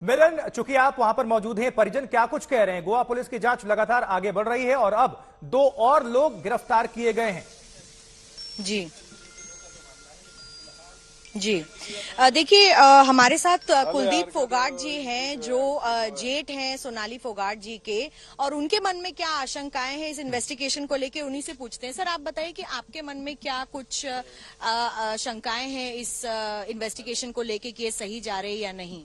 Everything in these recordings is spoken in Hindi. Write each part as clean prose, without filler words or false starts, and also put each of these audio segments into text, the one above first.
मिलन, चूंकि आप वहां पर मौजूद हैं, परिजन क्या कुछ कह रहे हैं? गोवा पुलिस की जांच लगातार आगे बढ़ रही है और अब 2 और लोग गिरफ्तार किए गए हैं। जी जी। देखिए, हमारे साथ कुलदीप फोगाट जी हैं जो जेठ हैं सोनाली फोगाट जी के, और उनके मन में क्या आशंकाएं हैं इस इन्वेस्टिगेशन को लेके, उन्हीं से पूछते हैं। सर, आप बताइए कि आपके मन में क्या कुछ शंकाएं हैं इस इन्वेस्टिगेशन को लेके कि ये सही जा रही है या नहीं?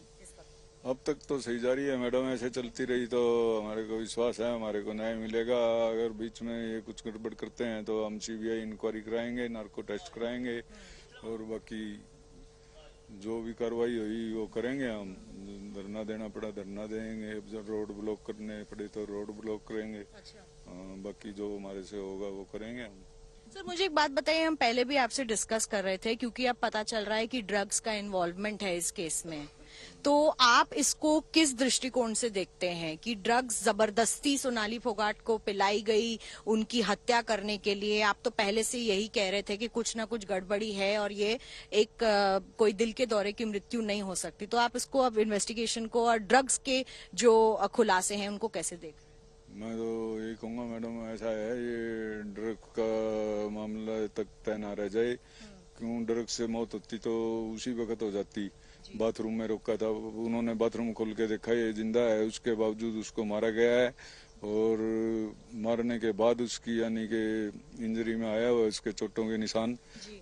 अब तक तो सही जा रही है मैडम। ऐसे चलती रही तो हमारे को विश्वास है हमारे को न्याय मिलेगा। अगर बीच में ये कुछ गड़बड़ करते हैं तो हम सीबीआई इंक्वायरी कराएंगे, नार्को टेस्ट कराएंगे और बाकी जो भी कार्रवाई हुई वो करेंगे। हम धरना देना पड़ा धरना देंगे, जब रोड ब्लॉक करने पड़े तो रोड ब्लॉक करेंगे। बाकी जो हमारे से होगा वो करेंगे हम। सर, मुझे एक बात बताइए, हम पहले भी आपसे डिस्कस कर रहे थे क्योंकि अब पता चल रहा है कि ड्रग्स का इन्वॉल्वमेंट है इस केस में, तो आप इसको किस दृष्टिकोण से देखते हैं कि ड्रग्स जबरदस्ती सोनाली फोगाट को पिलाई गई उनकी हत्या करने के लिए? आप तो पहले से यही कह रहे थे कि कुछ ना कुछ गड़बड़ी है और ये एक कोई दिल के दौरे की मृत्यु नहीं हो सकती, तो आप इसको अब इन्वेस्टिगेशन को और ड्रग्स के जो खुलासे हैं उनको कैसे देख? मैं तो यही कहूँगा मैडम, ऐसा है ये ड्रग का मामला तक तय ना रह जाए। क्यों ड्रग से मौत होती तो उसी वक्त हो जाती। बाथरूम में रोका था, उन्होंने बाथरूम खोल के देखा ये जिंदा है, उसके बावजूद उसको मारा गया है। और मारने के बाद उसकी यानी कि इंजरी में आया हुआ उसके चोटों के निशान,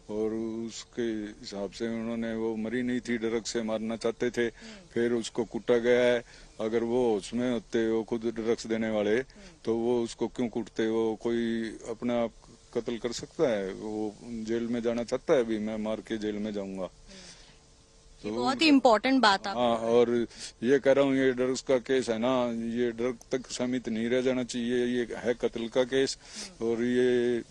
और उसके हिसाब से उन्होंने, वो मरी नहीं थी, ड्रग से मारना चाहते थे, फिर उसको कूटा गया है। अगर वो उसमें होते, वो खुद ड्रग्स देने वाले, तो वो उसको क्यों कूटते? वो कोई अपने आप कत्ल कर सकता है? वो जेल में जाना चाहता है, अभी मैं मार के जेल में जाऊंगा। तो बहुत ही इम्पोर्टेंट बात आप। हाँ, और ये कह रहा हूँ, ये ड्रग्स का केस है ना, ये ड्रग तक सीमित नहीं रह जाना चाहिए। ये है कत्ल का केस, और ये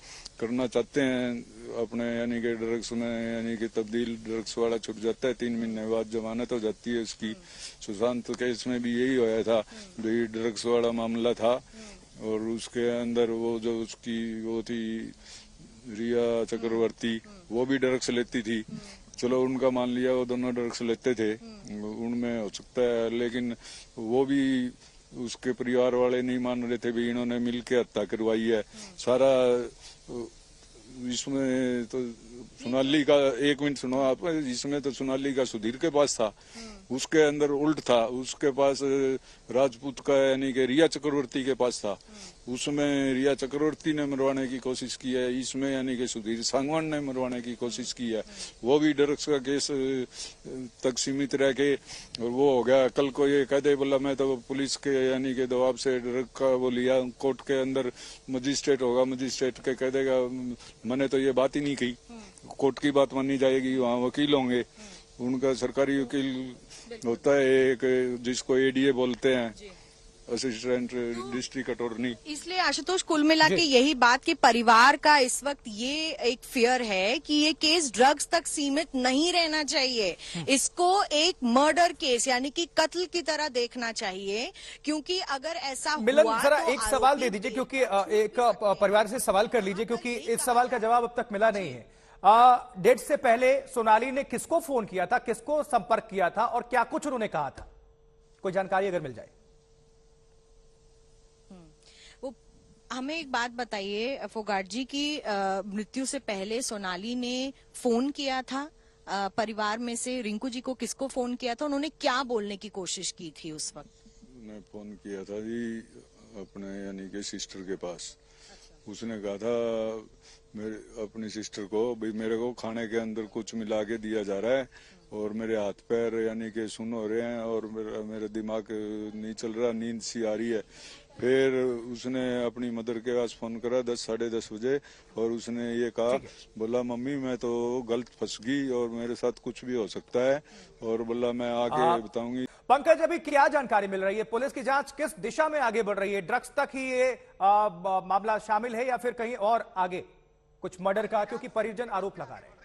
करना चाहते हैं अपने यानी कि ड्रग्स में, यानी कि तब्दील ड्रग्स वाला छुट जाता है 3 महीने बाद, जमानत हो जाती है उसकी। सुशांत केस में भी यही होया था, भाई ड्रग्स वाला मामला था, और उसके अंदर वो जो उसकी वो थी रिया चक्रवर्ती, वो भी ड्रग्स लेती थी। चलो उनका मान लिया, वो दोनों ड्रग्स लेते थे, उनमें हो सकता है, लेकिन वो भी उसके परिवार वाले नहीं मान रहे थे भी इन्होंने मिलके हत्या करवाई है। सारा इसमें तो सोनाली का, 1 मिनट सुनो आप, इसमें तो सोनाली का सुधीर के पास था, उसके अंदर उल्ट था, उसके पास राजपूत का यानी कि रिया चक्रवर्ती के पास था। उसमें रिया चक्रवर्ती ने मरवाने की कोशिश की है, इसमें यानी कि सुधीर सांगवान ने मरवाने की कोशिश की है। वो भी ड्रग्स का केस तक सीमित रह के और वो हो गया। कल को ये कह दे बोला मैं तो पुलिस के यानी कि दबाव से ड्रग का वो लिया, कोर्ट के अंदर मजिस्ट्रेट होगा, मजिस्ट्रेट के कह देगा मैंने तो ये बात ही नहीं कही, कोर्ट की बात मानी जाएगी, वहाँ वकील होंगे, उनका सरकारी वकील होता है एक, जिसको एडीए बोलते हैं, असिस्टेंट डिस्ट्रिक्ट अटॉर्नी। इसलिए आशुतोष, कुल मिला के यही बात कि परिवार का इस वक्त ये एक फियर है कि ये केस ड्रग्स तक सीमित नहीं रहना चाहिए, इसको एक मर्डर केस यानी कि कत्ल की तरह देखना चाहिए, क्योंकि अगर ऐसा मिलन, हुआ जरा तो एक सवाल दे दीजिए, क्योंकि एक परिवार से सवाल कर लीजिए, क्योंकि इस सवाल का जवाब अब तक मिला नहीं है। डेट से पहले सोनाली ने किसको फोन किया था, किसको संपर्क किया था और क्या कुछ उन्होंने कहा था? कोई जानकारी अगर मिल जाए। वो हमें एक बात बताइए फोगाट जी की, मृत्यु से पहले सोनाली ने फोन किया था परिवार में से, रिंकू जी को किसको फोन किया था, उन्होंने क्या बोलने की कोशिश की थी उस वक्त? ने फोन किया था जी अपने यानी कि सिस्टर के पास। उसने कहा था मेरे अपनी सिस्टर को, भाई मेरे को खाने के अंदर कुछ मिला के दिया जा रहा है और मेरे हाथ पैर यानी कि सुन्न हो रहे हैं और मेरा दिमाग नहीं चल रहा, नींद सी आ रही है। फिर उसने अपनी मदर के पास फोन करा 10 साढ़े 10 बजे, और उसने ये कहा, बोला मम्मी मैं तो गलत फंस गई और मेरे साथ कुछ भी हो सकता है, और बोला मैं आगे बताऊंगी। पंकज, अभी क्या जानकारी मिल रही है? पुलिस की जांच किस दिशा में आगे बढ़ रही है? ड्रग्स तक ही ये मामला शामिल है या फिर कहीं और आगे कुछ मर्डर का, क्योंकि परिजन आरोप लगा रहे हैं।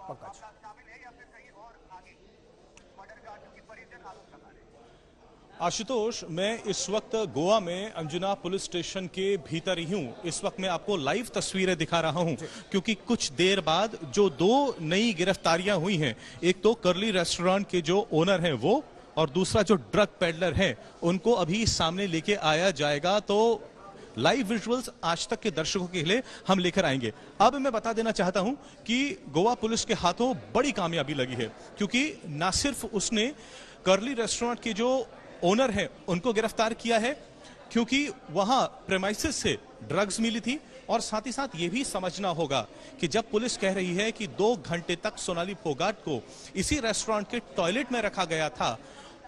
पंकज, आशुतोष, मैं इस वक्त गोवा में अंजुना पुलिस स्टेशन के भीतर ही हूं। इस वक्त मैं आपको लाइव तस्वीरें दिखा रहा हूं क्योंकि कुछ देर बाद जो दो नई गिरफ्तारियां हुई हैं, एक तो कर्ली रेस्टोरेंट के जो ओनर हैं वो, और दूसरा जो ड्रग पेडलर हैं, उनको अभी सामने लेके आया जाएगा। तो लाइव विजुअल्स आज तक के दर्शकों के लिए हम लेकर आएंगे। अब मैं बता देना चाहता हूं कि गोवा पुलिस के हाथों बड़ी कामयाबी लगी है, क्योंकि ना सिर्फ उसने कर्ली रेस्टोरेंट के जो ओनर हैं उनको गिरफ्तार किया है, क्योंकि वहां प्रेमाइसेस से ड्रग्स मिली थी, और साथ ही साथ ये भी समझना होगा कि जब पुलिस कह रही है कि 2 घंटे तक सोनाली फोगाट को इसी रेस्टोरेंट के टॉयलेट में रखा गया था,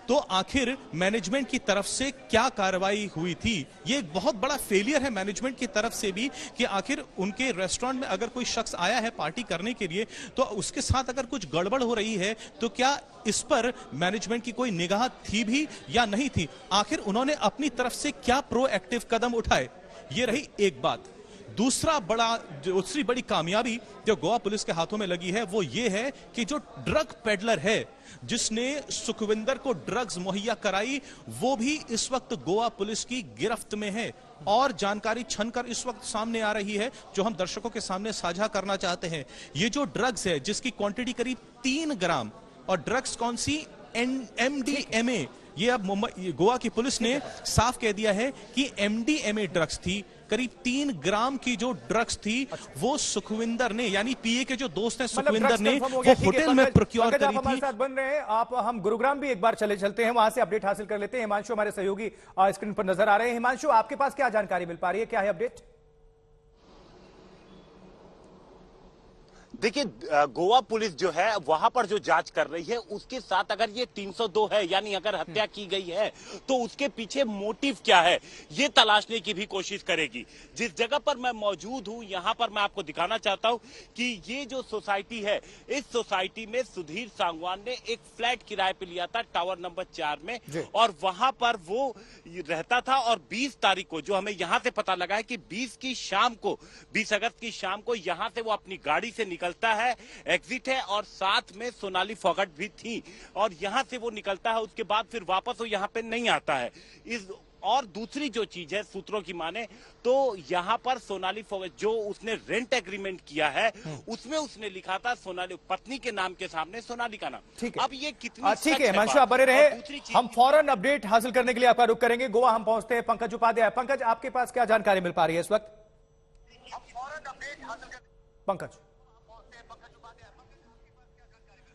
तो आखिर मैनेजमेंट की तरफ से क्या कार्रवाई हुई थी। ये एक बहुत बड़ा फेलियर है मैनेजमेंट की तरफ से भी कि आखिर उनके रेस्टोरेंट में अगर कोई शख्स आया है पार्टी करने के लिए, तो उसके साथ अगर कुछ गड़बड़ हो रही है तो क्या इस पर मैनेजमेंट की कोई निगाह थी भी या नहीं थी। आखिर उन्होंने अपनी तरफ से क्या प्रोएक्टिव कदम उठाए, ये रही एक बात। दूसरी बड़ी कामयाबी जो गोवा पुलिस के हाथों में लगी है वो ये है कि जो ड्रग पेडलर है जिसने सुखविंदर को ड्रग्स मुहैया कराई, वो भी इस वक्त गोवा पुलिस की गिरफ्त में है। और जानकारी छनकर इस वक्त सामने आ रही है जो हम दर्शकों के सामने साझा करना चाहते हैं। ये जो ड्रग्स है जिसकी क्वांटिटी करीब 3 ग्राम, और ड्रग्स कौन सी, MDMA, ये अब गोवा की पुलिस ने साफ कह दिया है कि MDMA ड्रग्स थी। करीब 3 ग्राम की जो ड्रग्स थी वो सुखविंदर ने, यानी पीए के जो दोस्त हैं सुखविंदर ने, वो होटल में प्रोक्योर करी थी। हमारे साथ बन रहे हैं आप, हम गुरुग्राम भी एक बार चलते हैं, वहां से अपडेट हासिल कर लेते हैं। हिमांशु हमारे सहयोगी स्क्रीन पर नजर आ रहे हैं। हिमांशु, आपके पास क्या जानकारी मिल पा रही है, क्या है अपडेट? देखिए, गोवा पुलिस जो है वहां पर जो जांच कर रही है उसके साथ अगर ये 302 है, यानी अगर हत्या की गई है, तो उसके पीछे मोटिव क्या है ये तलाशने की भी कोशिश करेगी। जिस जगह पर मैं मौजूद हूं यहां पर मैं आपको दिखाना चाहता हूं कि ये जो सोसाइटी है, इस सोसाइटी में सुधीर सांगवान ने एक फ्लैट किराए पे लिया था टावर नंबर 4 में, और वहां पर वो रहता था। और 20 तारीख को जो हमें यहां से पता लगा है कि 20 अगस्त की शाम को यहां से वो अपनी गाड़ी से निकलता है, एग्जिट है, और साथ में सोनाली फोगाट भी थी, और यहां से वो निकलता है। उसके बाद फिर वापस वो यहां पे नहीं आता है। और दूसरी जो चीज है, सूत्रों की माने तो यहां पर सोनाली फोगाट जो उसने रेंट एग्रीमेंट किया है उसमें उसने लिखा था सोनाली पत्नी के नाम के सामने सोनाली का नाम। ठीक है, अब ये कितनी ठीक है हिमांशु, आप बने रहे, हम फौरन अपडेट हासिल करने के लिए आपका रुख करेंगे। गोवा हम पहुंचते हैं पंकज उपाध्याय। पंकज, आपके पास क्या जानकारी मिल पा रही है इस वक्त? पंकज,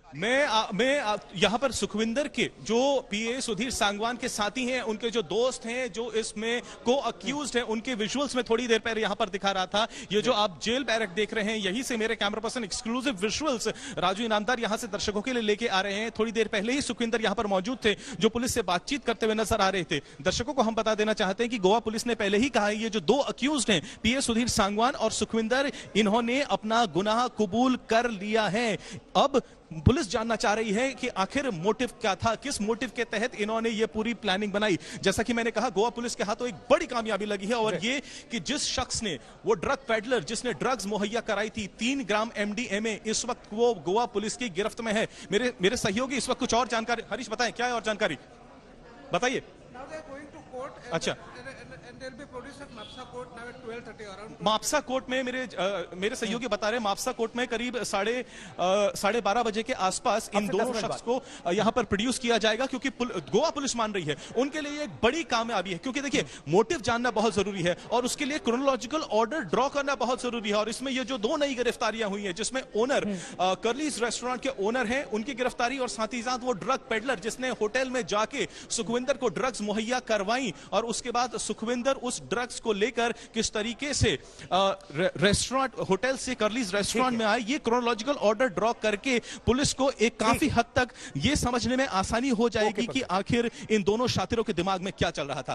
मैं यहां पर सुखविंदर के जो पीए सुधीर सांगवान के साथी हैं, उनके जो दोस्त हैं जो इसमें को अक्यूज्ड हैं, उनके विजुअल्स में थोड़ी देर पहले यहां पर दिखा रहा था। ये जो आप जेल बैरक देख रहे हैं, यहीं से मेरे camera person exclusive visuals Raju Inamdar यहां से दर्शकों के लिए लेके आ रहे हैं। थोड़ी देर पहले ही सुखविंदर यहां पर मौजूद थे जो पुलिस से बातचीत करते हुए नजर आ रहे थे। दर्शकों को हम बता देना चाहते हैं कि गोवा पुलिस ने पहले ही कहा है ये जो 2 अक्यूज्ड हैं, पीए सुधीर सांगवान और सुखविंदर, इन्होंने अपना गुनाह कबूल कर लिया है। अब पुलिस जानना चाह रही है कि आखिर मोटिव क्या था, किस मोटिव के तहत इन्होंने ये पूरी प्लानिंग बनाई। जैसा कि मैंने कहा, गोवा पुलिस के हाथों एक बड़ी कामयाबी लगी है, और ये कि जिस शख्स ने, वो ड्रग पेडलर जिसने ड्रग्स मुहैया कराई थी 3 ग्राम MDMA, इस वक्त वो गोवा पुलिस की गिरफ्त में है। मेरे सहयोगी इस वक्त कुछ और जानकारी, हरीश बताएं क्या है और जानकारी बताइए। अच्छा, मापसा कोर्ट में मेरे सहयोगी बता रहे हैं, मापसा कोर्ट में करीब 12:30 बजे के आसपास इन दोनों शख्स को यहां पर प्रोड्यूस किया जाएगा, क्योंकि गोवा पुलिस मान रही है उनके लिए एक बड़ी कामयाबी है। क्योंकि देखिए, मोटिव जानना बहुत जरूरी है और उसके लिए क्रोनोलॉजिकल ऑर्डर ड्रॉ करना बहुत जरूरी है। और इसमें ये जो 2 नई गिरफ्तारियां हुई हैं, जिसमें ओनर कर्लीज रेस्टोरेंट के ओनर हैं, उनकी गिरफ्तारी, और साथ ही साथ वो ड्रग पेडलर जिसने होटल में जाके सुखविंदर को ड्रग्स मुहैया करवाई, और उसके बाद सुखविंदर उस ड्रग्स को लेकर किस तरीके से रेस्टोरेंट, होटल से कर्लीज रेस्टोरेंट में आए, ये क्रोनोलॉजिकल ऑर्डर ड्रॉ करके पुलिस को एक काफी हद तक ये समझने में आसानी हो जाएगी कि आखिर इन दोनों शातिरों के दिमाग में क्या चल रहा था।